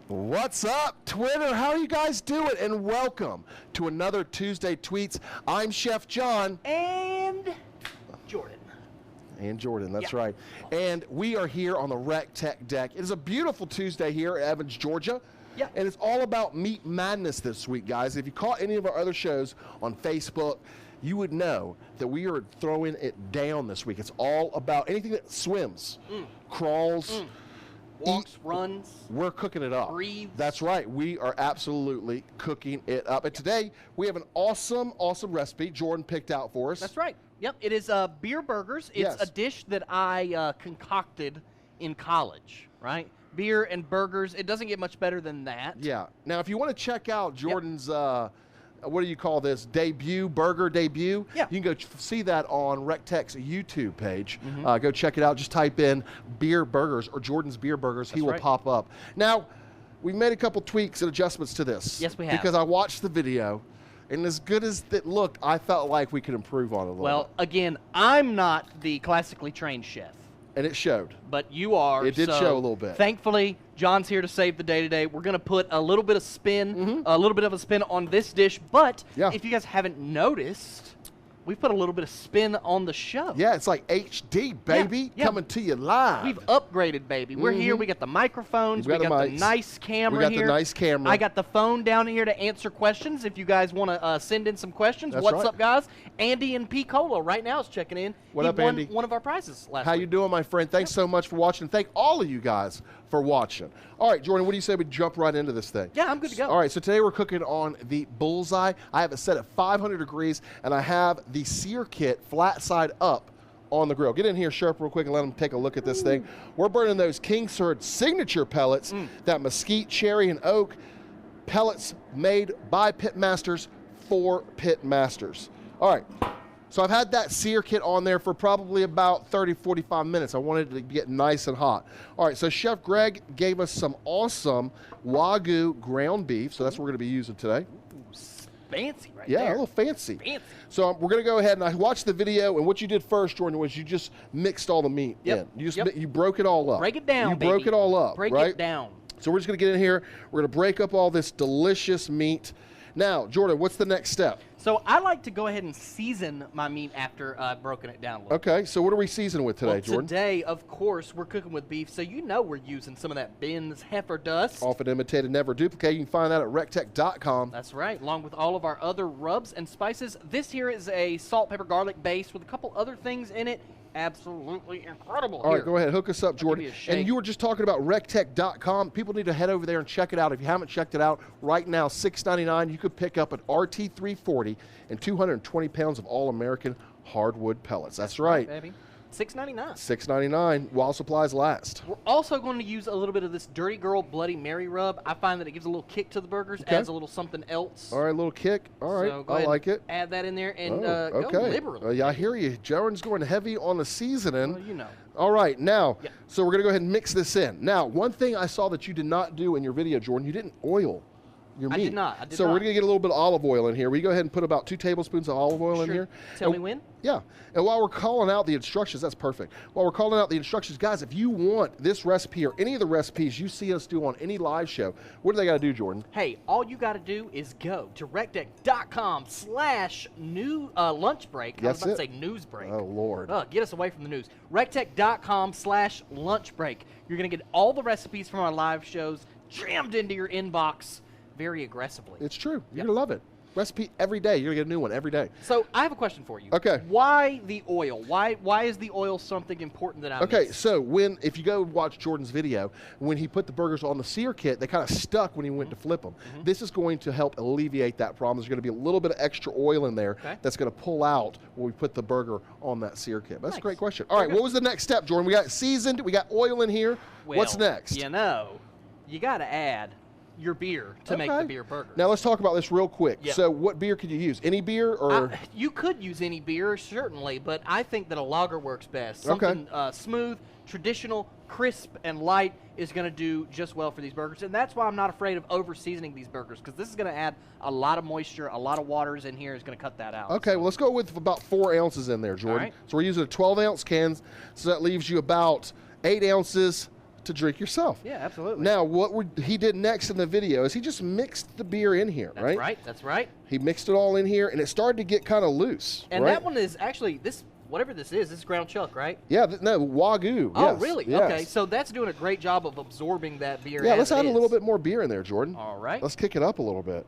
What's up, Twitter? How are you guys doing? And welcome to another Tuesday Tweets. I'm Chef John. And Jordan. And Jordan, that's right. And we are here on the recteq deck. It is a beautiful Tuesday here at Evans, Georgia. Yeah. And it's all about meat madness this week, guys. If you caught any of our other shows on Facebook, you would know that we are throwing it down this week. It's all about anything that swims, crawls, walks, runs. We're cooking it up. Breathes. That's right. We are absolutely cooking it up. And today we have an awesome recipe Jordan picked out for us. That's right. Yep. It is beer burgers. It's a dish that I concocted in college, right? Beer and burgers. It doesn't get much better than that. Yeah. Now, if you want to check out Jordan's, what do you call this, burger debut, you can go see that on recteq's YouTube page. Go check it out. Just type in beer burgers or Jordan's beer burgers. He will pop up. Now, we've made a couple tweaks and adjustments to this. Yes, we have. Because I watched the video, and as good as it looked, I felt like we could improve on it a little bit. Well, again, I'm not the classically trained chef. And it showed. But you are. It did show a little bit. Thankfully, John's here to save the day today. We're going to put a little bit of spin, on this dish. But if you guys haven't noticed, we put a little bit of spin on the show. Yeah, it's like HD, baby, coming to you live. We've upgraded, baby. We're here. We got the microphones. We got the nice camera here. We got the nice camera. I got the phone down here to answer questions. If you guys want to send in some questions, what's up, guys? Andy and P. Cola right now is checking in. What up, Andy? He won one of our prizes last week. How you doing, my friend? Thanks so much for watching. Thank all of you guys for watching. All right, Jordan, what do you say we jump right into this thing? Yeah, I'm good to go. All right, so today we're cooking on the bullseye. I have it set at 500 degrees, and I have the sear kit flat side up on the grill. Get in here, Sharp, real quick and let them take a look at this thing. We're burning those Kingsford signature pellets, that mesquite, cherry, and oak pellets made by pit masters for pit masters. All right. So I've had that sear kit on there for probably about 30, 45 minutes. I wanted it to get nice and hot. All right, so Chef Greg gave us some awesome Wagyu ground beef, so that's what we're going to be using today. Ooh, fancy there. Yeah, a little fancy. Fancy. So we're going to go ahead, and I watched the video, and what you did first, Jordan, was you just mixed all the meat in. You just you broke it all up. Break it down, You broke it all up, Break right? it down. So we're just going to get in here. We're going to break up all this delicious meat. Now, Jordan, what's the next step? So I like to go ahead and season my meat after I've broken it down a little bit. Okay, so what are we seasoning with today, Jordan? Today, of course, we're cooking with beef, so you know we're using some of that Ben's heifer dust. Often imitated, never duplicated. You can find that at recteq.com. That's right, along with all of our other rubs and spices. This here is a salt, pepper, garlic base with a couple other things in it. Absolutely incredible. All right, go ahead. Hook us up, Jordan. Shake. And you were just talking about recteq.com. People need to head over there and check it out. If you haven't checked it out, right now, $6.99. You could pick up an RT340 and 220 pounds of all-American hardwood pellets. That's right. Baby. $6.99. $6.99 while supplies last. We're also going to use a little bit of this Dirty Girl Bloody Mary rub. I find that it gives a little kick to the burgers, adds a little something else. All right, a little kick. All right, so go I ahead like it. Add that in there and go liberally. Yeah, I hear you. Jordan's going heavy on the seasoning. Well, you know. All right, now, so we're going to go ahead and mix this in. Now, one thing I saw that you did not do in your video, Jordan, you didn't oil your meat. I did not. So we're going to get a little bit of olive oil in here. We go ahead and put about 2 tablespoons of olive oil in here. Tell me when. Yeah. And while we're calling out the instructions, that's perfect. While we're calling out the instructions, guys, if you want this recipe or any of the recipes you see us do on any live show, what do they got to do, Jordan? Hey, all you got to do is go to recteq.com/lunch break. I was about to say news break. Oh, Lord. Get us away from the news. recteq.com/lunch break. You're going to get all the recipes from our live shows jammed into your inbox very aggressively. It's true. You're going to love it. Recipe every day. You're going to get a new one every day. So I have a question for you. Okay. Why the oil? Why is the oil something important that I missed? Okay, so if you go watch Jordan's video, when he put the burgers on the sear kit, they kind of stuck when he went to flip them. This is going to help alleviate that problem. There's going to be a little bit of extra oil in there that's going to pull out when we put the burger on that sear kit. That's a great question. All right, what was the next step, Jordan? We got seasoned. We got oil in here. Well, what's next? You know, you got to add your beer to make the beer burger. Now let's talk about this real quick. So what beer could you use? Any beer or? You could use any beer, certainly, but I think that a lager works best. Something smooth, traditional, crisp, and light is going to do just well for these burgers. And that's why I'm not afraid of over-seasoning these burgers, because this is going to add a lot of moisture, a lot of waters in here is going to cut that out. Okay, well, let's go with about 4 ounces in there, Jordan. So we're using a 12-ounce can, so that leaves you about 8 ounces to drink yourself. Yeah, absolutely. Now, what he did next in the video is he just mixed the beer in here, That's right? That's right. He mixed it all in here, and it started to get kind of loose. And that one is actually, whatever this is ground chuck, right? Yeah, no, Wagyu. Oh, yes, really? yes. Okay, so that's doing a great job of absorbing that beer. Yeah, let's add a little bit more beer in there, Jordan. All right. Let's kick it up a little bit.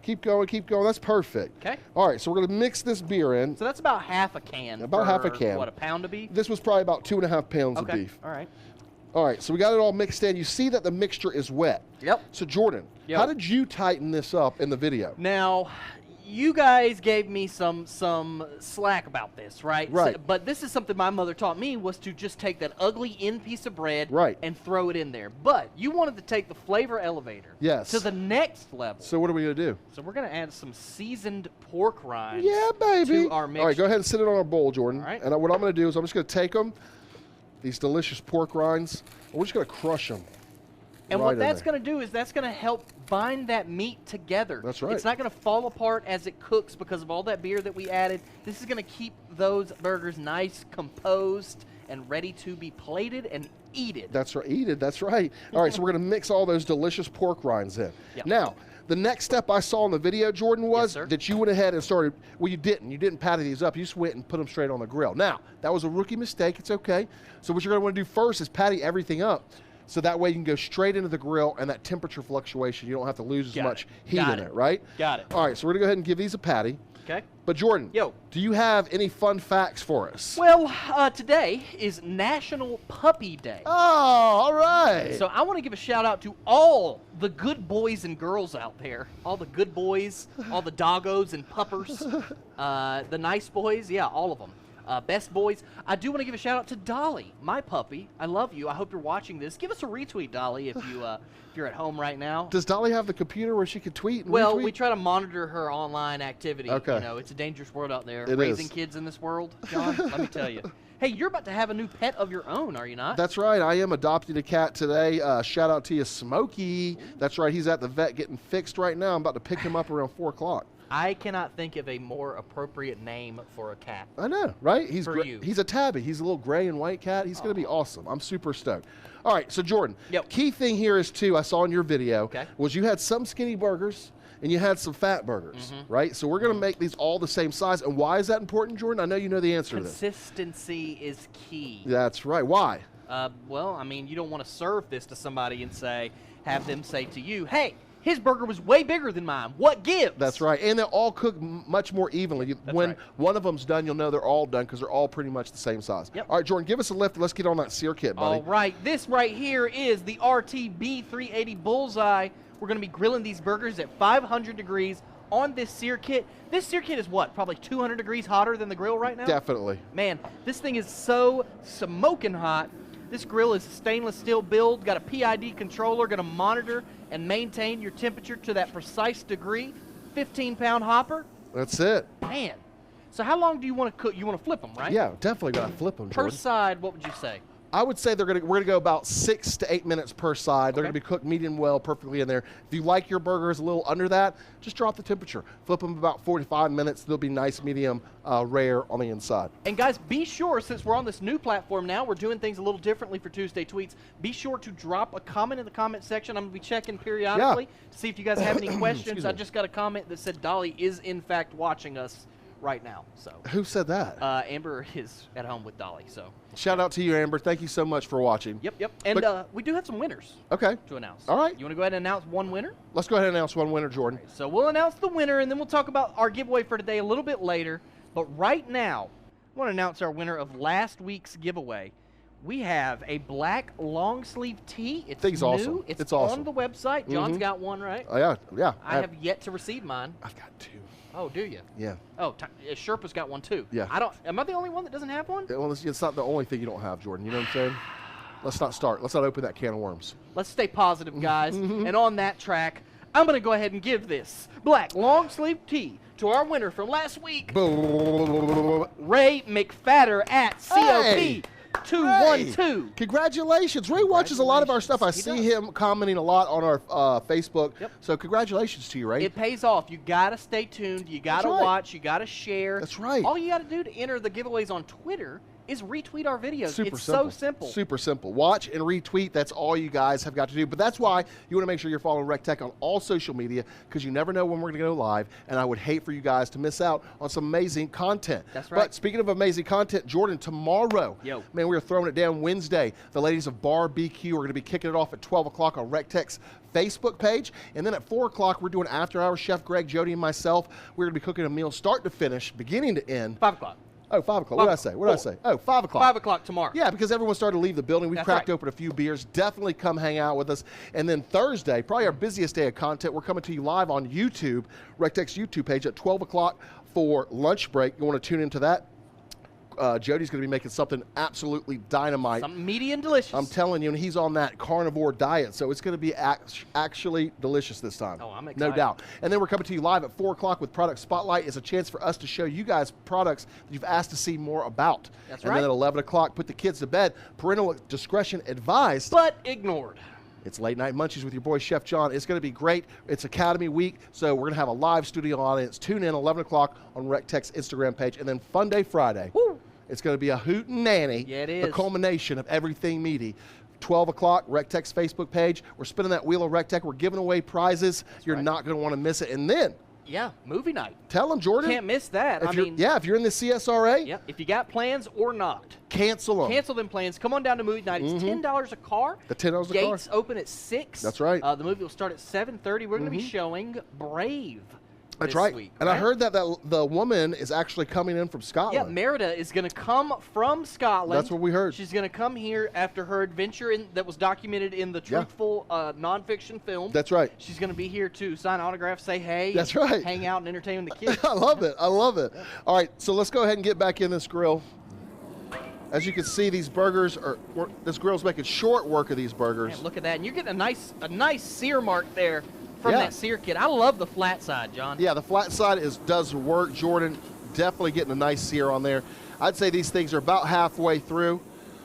Keep going, keep going. That's perfect. Okay. All right, so we're going to mix this beer in. So that's about half a can. About half a can. What, a pound of beef? This was probably about 2.5 pounds of beef. All right. All right, so we got it all mixed in. You see that the mixture is wet. Yep. So, Jordan, how did you tighten this up in the video? Now, you guys gave me some slack about this, right? Right. So, but this is something my mother taught me, was to just take that ugly in piece of bread and throw it in there. But you wanted to take the flavor elevator to the next level. So what are we going to do? So we're going to add some seasoned pork rinds to our mixture. All right, go ahead and sit it on our bowl, Jordan. All right. And what I'm going to do is I'm just going to take them, these delicious pork rinds, and we're just going to crush them. And what that's going to do is that's going to help bind that meat together. That's right. It's not going to fall apart as it cooks because of all that beer that we added. This is going to keep those burgers nice, composed, and ready to be plated and eaten. That's right. Eaten. That's right. All right, so we're going to mix all those delicious pork rinds in. Yep. Now, the next step I saw in the video, Jordan, was that you went ahead and started, well, you didn't. You didn't patty these up. You just went and put them straight on the grill. Now, that was a rookie mistake. It's okay. So what you're going to want to do first is patty everything up. So that way you can go straight into the grill, and that temperature fluctuation, you don't have to lose as much heat in it, right? Got it. All right, so we're going to go ahead and give these a patty. Okay. But Jordan, do you have any fun facts for us? Well, today is National Puppy Day. Oh, all right. So I want to give a shout out to all the good boys and girls out there. All the good boys, all the doggos and puppers, the nice boys, yeah, all of them. Best boys. I do want to give a shout out to Dolly, my puppy. I love you. I hope you're watching this. Give us a retweet, Dolly, if you're at home right now. Does Dolly have the computer where she can tweet and retweet? We try to monitor her online activity. Okay. You know, it's a dangerous world out there. It Raising is. kids in this world, John, let me tell you. Hey, you're about to have a new pet of your own, are you not? That's right. I am adopting a cat today. Shout out to you, Smokey. That's right. He's at the vet getting fixed right now. I'm about to pick him up around 4 o'clock. I cannot think of a more appropriate name for a cat. I know, right? He's you. He's a tabby. He's a little gray and white cat. He's going to be awesome. I'm super stoked. All right, so Jordan, key thing here is too, I saw in your video, was you had some skinny burgers and you had some fat burgers, right? So we're going to make these all the same size. And why is that important, Jordan? I know you know the answer to this. Consistency is key. That's right. Why? Well, I mean, you don't want to serve this to somebody and have them say to you, hey, his burger was way bigger than mine. What gives? That's right. And they'll all cook much more evenly. When one of them's done, you'll know they're all done because they're all pretty much the same size. Yep. All right, Jordan, give us a lift. Let's get on that sear kit, buddy. All right. This right here is the RTB 380 Bullseye. We're going to be grilling these burgers at 500 degrees on this sear kit. This sear kit is what? Probably 200 degrees hotter than the grill right now? Definitely. Man, this thing is so smoking hot. This grill is stainless steel build, got a PID controller, going to monitor and maintain your temperature to that precise degree. 15-pound hopper. That's it. Man. So how long do you want to cook? You want to flip them, right? Yeah, definitely got to flip them, Per Jordan. side, what would you say? I would say we're gonna go about 6 to 8 minutes per side. They're gonna be cooked medium well, perfectly in there. If you like your burgers a little under that, just drop the temperature. Flip them about 45 minutes. They'll be nice, medium, rare on the inside. And guys, be sure, since we're on this new platform now, we're doing things a little differently for Tuesday Tweets. Be sure to drop a comment in the comment section. I'm gonna be checking periodically to see if you guys have any questions. I just got a comment that said Dolly is in fact watching us right now. So who said that? Amber is at home with Dolly. So shout out to you, Amber. Thank you so much for watching. Yep. And we do have some winners. Okay. To announce. All right. You want to go ahead and announce one winner? Let's go ahead and announce one winner, Jordan. Right, so we'll announce the winner, and then we'll talk about our giveaway for today a little bit later. But right now, I want to announce our winner of last week's giveaway. We have a black long sleeve tee. It's new. Awesome. It's awesome. on the website. John's got one, right? Oh, yeah. I have yet to receive mine. I've got 2. Oh, do you? Yeah. Oh, Sherpa's got one too. Yeah. Am I the only one that doesn't have one? Well, it's not the only thing you don't have, Jordan. You know what I'm saying? Let's not start. Let's not open that can of worms. Let's stay positive, guys. And on that track, I'm going to go ahead and give this black long sleeve tee to our winner from last week, Ray McFatter at COP. 212. Hey, congratulations. Ray watches a lot of our stuff. I see him commenting a lot on our Facebook. Yep. So congratulations to you, Ray. It pays off. You got to stay tuned. You got to watch. You got to share. That's right. All you got to do to enter the giveaways on Twitter is retweet our videos. Super it's simple. so simple. Super simple. Watch and retweet. That's all you guys have got to do. But that's why you want to make sure you're following recteq on all social media, because you never know when we're going to go live, and I would hate for you guys to miss out on some amazing content. That's right. But speaking of amazing content, Jordan, tomorrow, man, we are throwing it down Wednesday. The ladies of BBQ are going to be kicking it off at 12 o'clock on recteq's Facebook page. And then at 4 o'clock, we're doing After Hours. Chef Greg, Jody, and myself, we're going to be cooking a meal start to finish, beginning to end. 5 o'clock. Oh, 5 o'clock. What did I say? What did I say? Oh, 5 o'clock. 5 o'clock tomorrow. Yeah, because everyone started to leave the building. We cracked open a few beers. Definitely come hang out with us. And then Thursday, probably our busiest day of content, we're coming to you live on YouTube, recteq's YouTube page at 12 o'clock for lunch break. You want to tune into that? Jody's going to be making something absolutely dynamite. Something meaty and delicious. I'm telling you, and he's on that carnivore diet, so it's going to be actually delicious this time. Oh, I'm excited. No doubt. And then we're coming to you live at 4 o'clock with Product Spotlight. It's a chance for us to show you guys products that you've asked to see more about. That's and right. then at 11 o'clock, put the kids to bed. Parental discretion advised. But ignored. It's Late Night Munchies with your boy, Chef John. It's going to be great. It's Academy Week, so we're going to have a live studio audience. Tune in 11 o'clock on recteq's Instagram page. And then Fun Day Friday. Woo. It's going to be a hoot and nanny. Yeah, it is. The culmination of everything meaty. 12 o'clock, recteq's Facebook page. We're spinning that wheel of recteq. We're giving away prizes. You're not going to want to miss it. And then, yeah, movie night. Tell them, Jordan. Can't miss that. If you're in the CSRA. Yeah, if you got plans or not. Cancel them. Cancel them plans. Come on down to movie night. It's $10 a car. The $10 a car. Gates open at 6. That's right. The movie will start at 7:30. We're going to be showing Brave. That's right. Week, and I heard that the woman is actually coming in from Scotland. Yeah, Merida is going to come from Scotland. That's what we heard. She's going to come here after her adventure that was documented in the truthful nonfiction film. That's right. She's going to be here to sign autographs, say hey. That's right. Hang out and entertain the kids. I love it. I love it. All right, so let's go ahead and get back in this grill. As you can see, these burgers this grill's making short work of these burgers. Man, look at that. And you're getting a nice sear mark there from that sear kit. I love the flat side, John. Yeah, the flat side does work, Jordan. Definitely getting a nice sear on there. I'd say these things are about halfway through.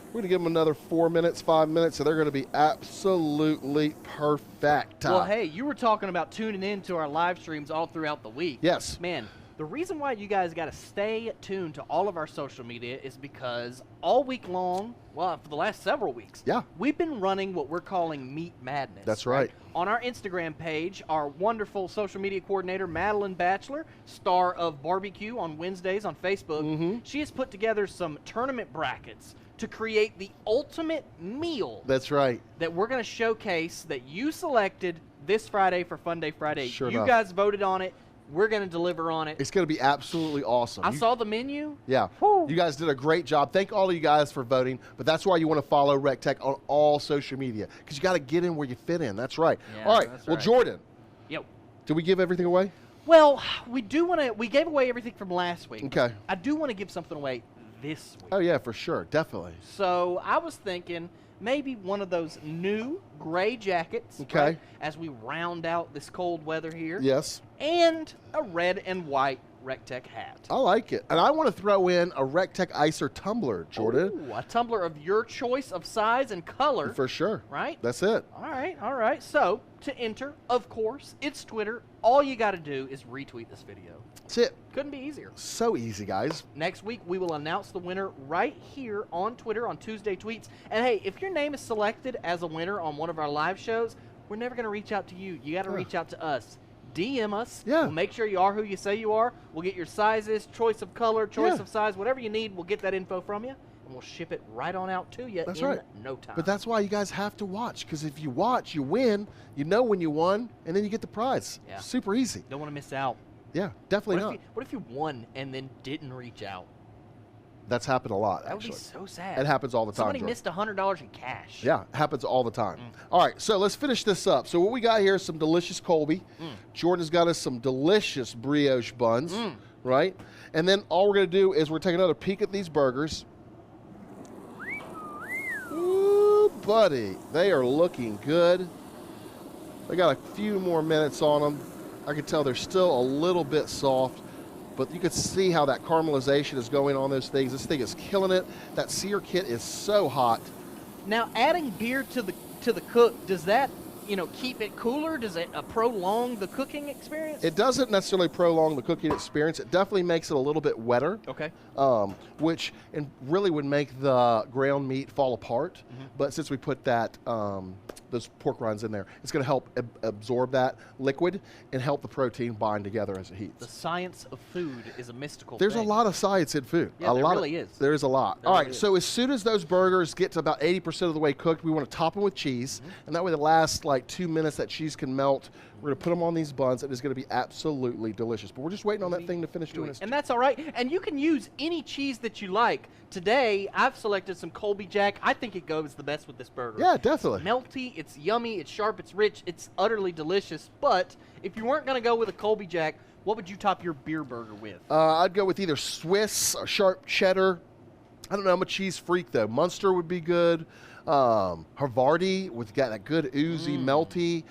We're going to give them another 4 minutes, 5 minutes, so they're going to be absolutely perfect. Well, hey, you were talking about tuning in to our live streams all throughout the week. Yes. Man, the reason why you guys got to stay tuned to all of our social media is because all week long, well, for the last several weeks, we've been running what we're calling Meat Madness. That's right. On our Instagram page, our wonderful social media coordinator, Madeline Batchelor, star of BBQ on Wednesdays on Facebook, she has put together some tournament brackets to create the ultimate meal. That's right. That we're going to showcase that you selected this Friday for Fun Day Friday. Sure you enough. Guys voted on it. We're going to deliver on it. It's going to be absolutely awesome. I saw the menu. Yeah. Woo. You guys did a great job. Thank all of you guys for voting, but that's why you want to follow recteq on all social media, because you got to get in where you fit in. That's right. Yeah, all right. that's Well, right. Jordan. Yep. Did we give everything away? Well, we gave away everything from last week. Okay. I do want to give something away this week. Oh, yeah, for sure. Definitely. So I was thinking maybe one of those new gray jackets. Okay. Right, as we round out this cold weather here. Yes. And a red and white recteq hat. I like it. And I want to throw in a recteq icer tumbler, Jordan. Ooh, a tumbler of your choice of size and color. For sure. Right? That's it. All right, all right. So, to enter, of course, it's Twitter. All you got to do is retweet this video. That's it. Couldn't be easier. So easy, guys. Next week, we will announce the winner right here on Twitter on Tuesday Tweets. And hey, if your name is selected as a winner on one of our live shows, we're never going to reach out to you. You got to reach out to us. DM us. Yeah. We'll make sure you are who you say you are. We'll get your sizes, choice of color, choice of size, whatever you need. We'll get that info from you, and we'll ship it right on out to you in no time. But that's why you guys have to watch, because if you watch, you win. You know when you won, and then you get the prize. Yeah. Super easy. Don't want to miss out. Yeah, definitely not. What if you won and then didn't reach out? That's happened a lot, That would actually. be so sad. It happens all the time. Somebody Jordan. missed $100 in cash. Yeah, happens all the time. All right, so let's finish this up. So what we got here is some delicious Colby. Jordan's got us some delicious brioche buns, right? And then all we're going to do is we're taking another peek at these burgers. Ooh, buddy, they are looking good. They got a few more minutes on them. I can tell they're still a little bit soft, but you can see how that caramelization is going on those things. This thing is killing it. That sear kit is so hot. Now, adding beer to the cook, does that keep it cooler? Does it prolong the cooking experience? It doesn't necessarily prolong the cooking experience. It definitely makes it a little bit wetter. Okay. Which really would make the ground meat fall apart. But since we put that those pork rinds in there, it's going to help absorb that liquid and help the protein bind together as it heats. The science of food is a mystical There's thing. a lot of science in food. Yeah, there really is. There's a lot. There All really right, is. so as soon as those burgers get to about 80% of the way cooked, we want to top them with cheese. And that way the last like 2 minutes that cheese can melt, we're going to put them on these buns. It is going to be absolutely delicious. But we're just waiting on that thing to finish doing its And that's all right. And you can use any cheese that you like. Today, I've selected some Colby Jack. I think it goes the best with this burger. Yeah, definitely. It's melty, it's yummy, it's sharp, it's rich, it's utterly delicious. But if you weren't going to go with a Colby Jack, what would you top your beer burger with? I'd go with either Swiss or sharp cheddar. I don't know. I'm a cheese freak, though. Munster would be good. Havarti with got that good oozy, melty.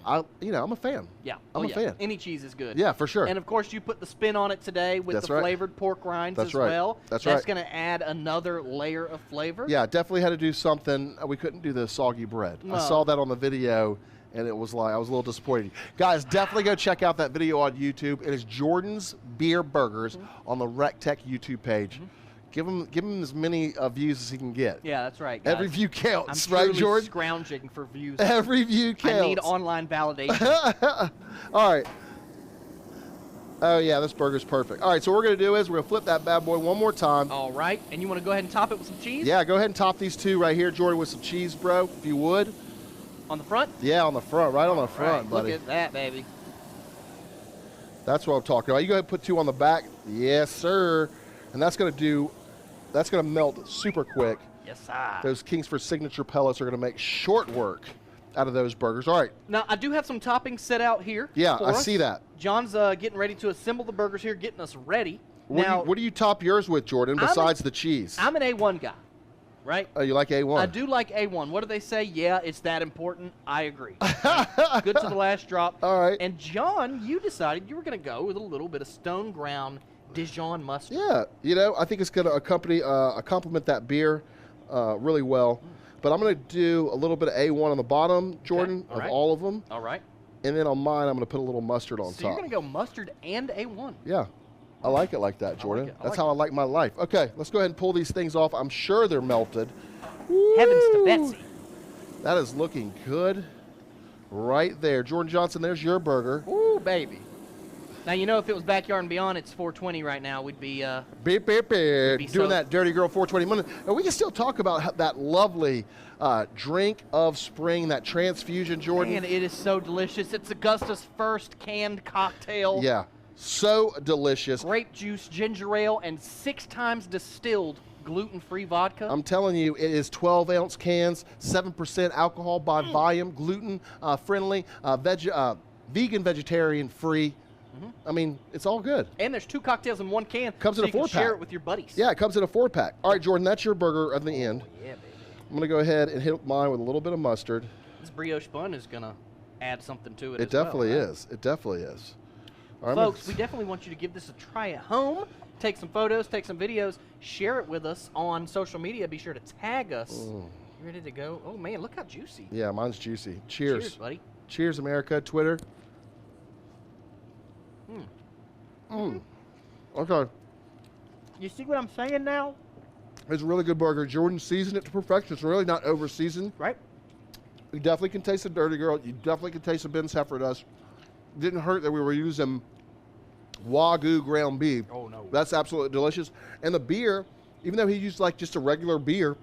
I'm a fan. Yeah. I'm a fan. Any cheese is good. Yeah, for sure. And, of course, you put the spin on it today with That's the right. flavored pork rinds That's as right. well. That's That's right. going to add another layer of flavor. Yeah, definitely had to do something. We couldn't do the soggy bread. No. I saw that on the video, and it was like I was a little disappointed. Guys, definitely go check out that video on YouTube. It is Jordan's Beer Burgers on the recteq YouTube page. Give him as many views as he can get. Yeah, that's right, guys. Every view counts, I'm right, truly Jordan? scrounging for views. Every view counts. I need online validation. All right. Oh, yeah, this burger's perfect. All right, so what we're going to do is we're going to flip that bad boy one more time. All right, and you want to go ahead and top it with some cheese? Yeah, go ahead and top these two right here, Jordan, with some cheese, bro, if you would. On the front? Yeah, on the front, right on the front, Right, buddy. look at that, baby. That's what I'm talking about. You go ahead and put two on the back. Yes, sir. And that's going to melt super quick. Yes, sir. Those Kingsford signature pellets are going to make short work out of those burgers. All right. Now, I do have some toppings set out here. Yeah, for I us. see that. John's getting ready to assemble the burgers here, getting us ready. What do you top yours with, Jordan, besides the cheese? I'm an A1 guy, right? Oh, you like A1? I do like A1. What do they say? Yeah, it's that important. I agree. Good to the last drop. All right. And John, you decided you were going to go with a little bit of stone ground Dijon mustard. Yeah, I think it's going to complement that beer really well. But I'm going to do a little bit of A1 on the bottom, Jordan, Okay. of all of them. All right. And then on mine, I'm going to put a little mustard on So top. you're going to go mustard and A1. Yeah. I like it like that, Jordan. it. I That's like how I like my life. Okay, let's go ahead and pull these things off. I'm sure they're melted. Heavens to Woo! Betsy. That is looking good right there. Jordan Johnson, there's your burger. Ooh, baby. Now, if it was Backyard and Beyond, it's 420 right now. We'd be... Beep, beep, beep. be Doing so- that Dirty Girl 420 minute. And we can still talk about that lovely drink of spring, that transfusion, Jordan. Man, it is so delicious. It's Augusta's first canned cocktail. Yeah, so delicious. Grape juice, ginger ale, and 6 times distilled gluten-free vodka. I'm telling you, it is 12-ounce cans, 7% alcohol by volume, gluten-friendly, vegan, vegetarian-free. I mean, it's all good. And there's 2 cocktails in one can. Comes so in a you can 4-pack. share it with your buddies. Yeah, it comes in a 4-pack. All right, Jordan, that's your burger at the end. Yeah, baby. I'm going to go ahead and hit mine with a little bit of mustard. This brioche bun is going to add something to it It as well, definitely right? is. It definitely is. All right, Folks, we definitely want you to give this a try at home. Take some photos, take some videos, share it with us on social media. Be sure to tag us. You ready to go? Oh, man, look how juicy. Yeah, mine's juicy. Cheers. Cheers, buddy. Cheers, America. Twitter. Okay. You see what I'm saying now? It's a really good burger. Jordan seasoned it to perfection. It's really not over seasoned. Right? You definitely can taste the Dirty Girl. You definitely can taste the Ben's Heifer dust. Didn't hurt that we were using Wagyu ground beef. Oh, no. That's absolutely delicious. And the beer, even though he used like just a regular beer,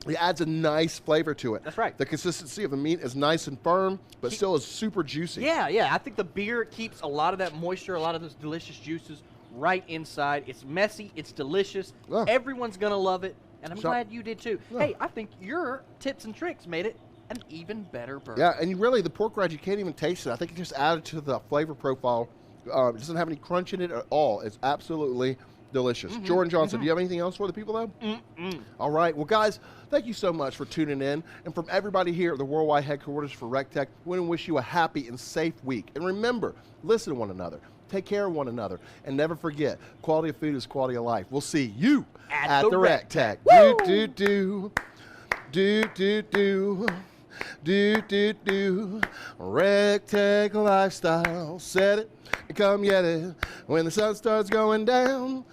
it adds a nice flavor to it. That's right. The consistency of the meat is nice and firm, but still is super juicy. Yeah. I think the beer keeps a lot of that moisture, a lot of those delicious juices right inside. It's messy. It's delicious. Yeah. Everyone's going to love it. And I'm So- glad you did too. Yeah. Hey, I think your tips and tricks made it an even better burger. Yeah, and you really, the pork rinds, you can't even taste it. I think it just added to the flavor profile. It doesn't have any crunch in it at all. It's absolutely delicious. Jordan Johnson, do you have anything else for the people, though? All right. Well, guys, thank you so much for tuning in. And from everybody here at the worldwide headquarters for recteq, we want to wish you a happy and safe week. And remember, listen to one another. Take care of one another. And never forget, quality of food is quality of life. We'll see you At at the the recteq. Woo! Do, do, do. Do, do, do. Do. Recteq lifestyle. Set it and come get it when the sun starts going down.